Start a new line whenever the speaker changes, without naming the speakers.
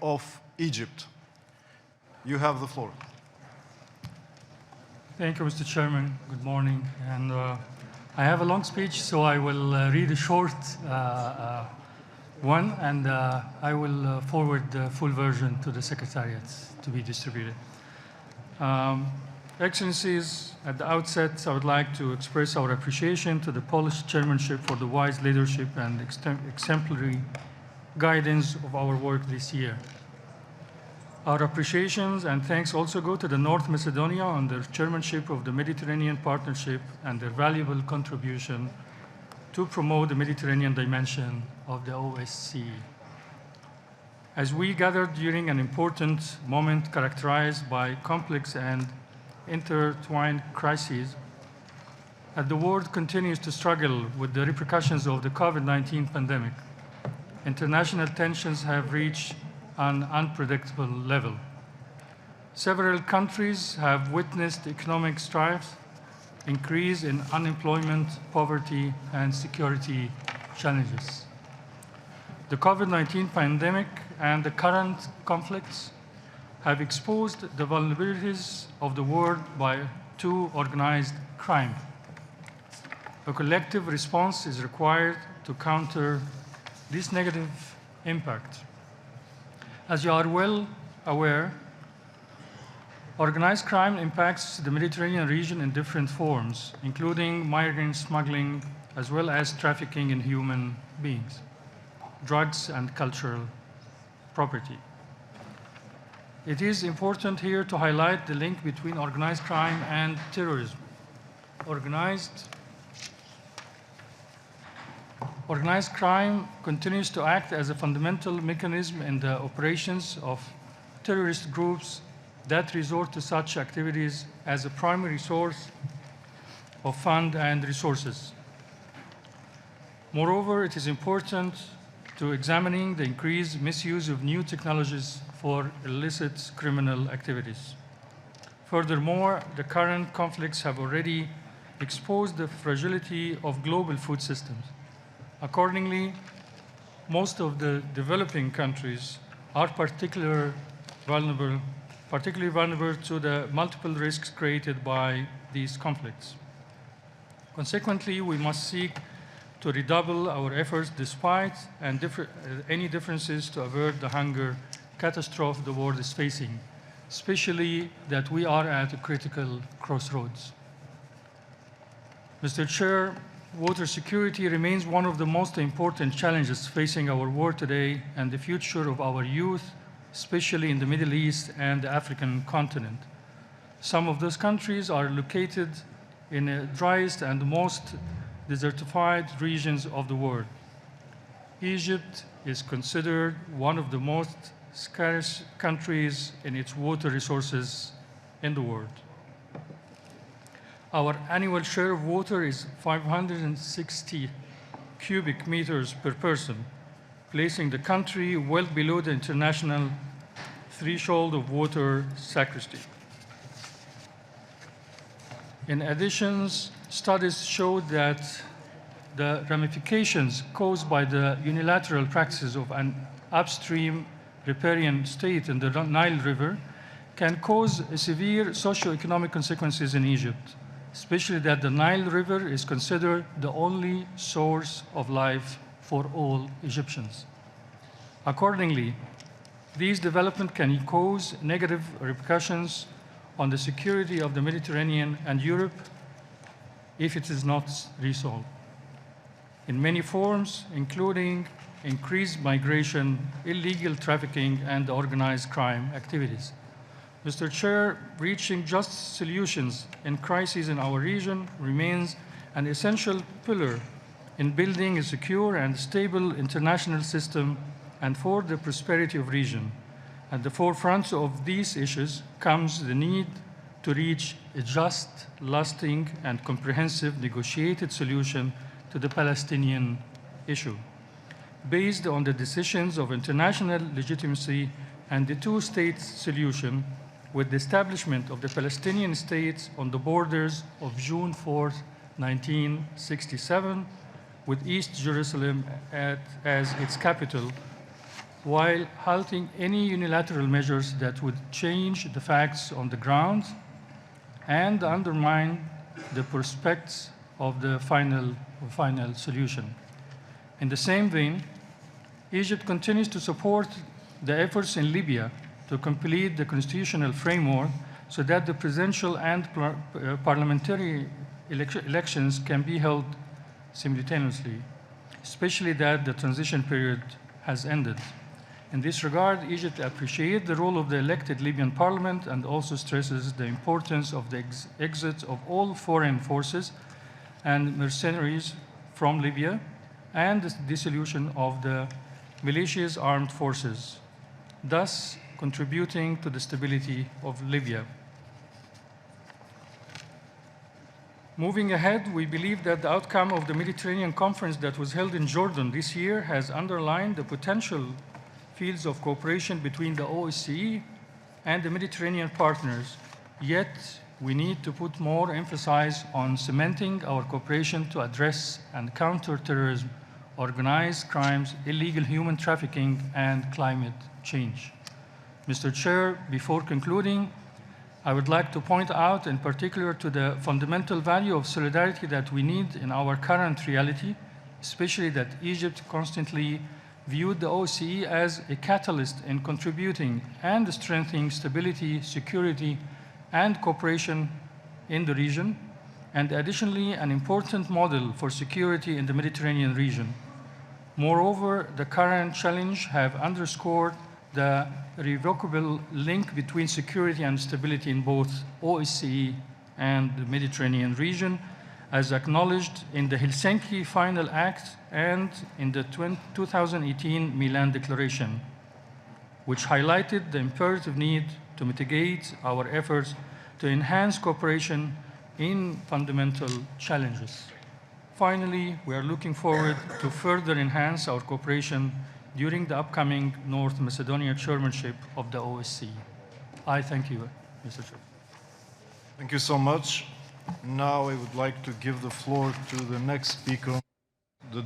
of Egypt. You have the floor.
Thank you, Mr. Chairman. Good morning. And I have a long speech, so I will read a short one, and I will forward the full version to the Secretariat to be distributed. Excellencies, at the outset, I would like to express our appreciation to the Polish chairmanship for the wise leadership and exemplary guidance of our work this year. Our appreciations and thanks also go to the North Macedonia on their chairmanship of the Mediterranean Partnership and their valuable contribution to promote the Mediterranean dimension of the OSCE. As we gathered during an important moment characterized by complex and intertwined crises, as the world continues to struggle with the repercussions of the COVID-19 pandemic, international tensions have reached an unpredictable level. Several countries have witnessed economic strife, increase in unemployment, poverty, and security challenges. The COVID-19 pandemic and the current conflicts have exposed the vulnerabilities of the world to organized crime. A collective response is required to counter this negative impact. As you are well aware, organized crime impacts the Mediterranean region in different forms, including migrant smuggling, as well as trafficking in human beings, drugs, and cultural property. It is important here to highlight the link between organized crime and terrorism. Organized crime continues to act as a fundamental mechanism in the operations of terrorist groups that resort to such activities as a primary source of funds and resources. Moreover, it is important to examining the increased misuse of new technologies for illicit criminal activities. Furthermore, the current conflicts have already exposed the fragility of global food systems. Accordingly, most of the developing countries are particularly vulnerable to the multiple risks created by these conflicts. Consequently, we must seek to redouble our efforts despite any differences to avert the hunger catastrophe the world is facing, especially that we are at a critical crossroads. Mr. Chair, water security remains one of the most important challenges facing our world today and the future of our youth, especially in the Middle East and the African continent. Some of those countries are located in the driest and most desertified regions of the world. Egypt is considered one of the most scarce countries in its water resources in the world. Our annual share of water is 560 cubic meters per person, placing the country well below the international threshold of water scarcity. In addition, studies showed that the ramifications caused by the unilateral practices of an upstream riparian state in the Nile River can cause severe socio-economic consequences in Egypt, especially that the Nile River is considered the only source of life for all Egyptians. Accordingly, these developments can cause negative repercussions on the security of the Mediterranean and Europe if it is not resolved, in many forms, including increased migration, illegal trafficking, and organized crime activities. Mr. Chair, reaching just solutions in crises in our region remains an essential pillar in building a secure and stable international system and for the prosperity of the region. At the forefront of these issues comes the need to reach a just, lasting, and comprehensive negotiated solution to the Palestinian issue, based on the decisions of international legitimacy and the two-state solution, with the establishment of the Palestinian state on the borders of June 4, 1967, with East Jerusalem as its capital, while halting any unilateral measures that would change the facts on the ground and undermine the prospects of the final solution. In the same vein, Egypt continues to support the efforts in Libya to complete the constitutional framework so that the presidential and parliamentary elections can be held simultaneously, especially that the transition period has ended. In this regard, Egypt appreciates the role of the elected Libyan parliament and also stresses the importance of the exit of all foreign forces and mercenaries from Libya and the dissolution of the militias armed forces, thus contributing to the stability of Libya. Moving ahead, we believe that the outcome of the Mediterranean conference that was held in Jordan this year has underlined the potential fields of cooperation between the OSCE and the Mediterranean partners. Yet, we need to put more emphasis on cementing our cooperation to address and counter terrorism, organized crimes, illegal human trafficking, and climate change. Mr. Chair, before concluding, I would like to point out in particular to the fundamental value of solidarity that we need in our current reality, especially that Egypt constantly viewed the OSCE as a catalyst in contributing and strengthening stability, security, and cooperation in the region, and additionally an important model for security in the Mediterranean region. Moreover, the current challenge have underscored the irrevocable link between security and stability in both OSCE and the Mediterranean region, as acknowledged in the Helsinki Final Act and in the 2018 Milan Declaration, which highlighted the imperative need to mitigate our efforts to enhance cooperation in fundamental challenges. Finally, we are looking forward to further enhance our cooperation during the upcoming North Macedonia chairmanship of the OSCE. I thank you, Mr. Chair.
Thank you so much. Now I would like to give the floor to the next speaker.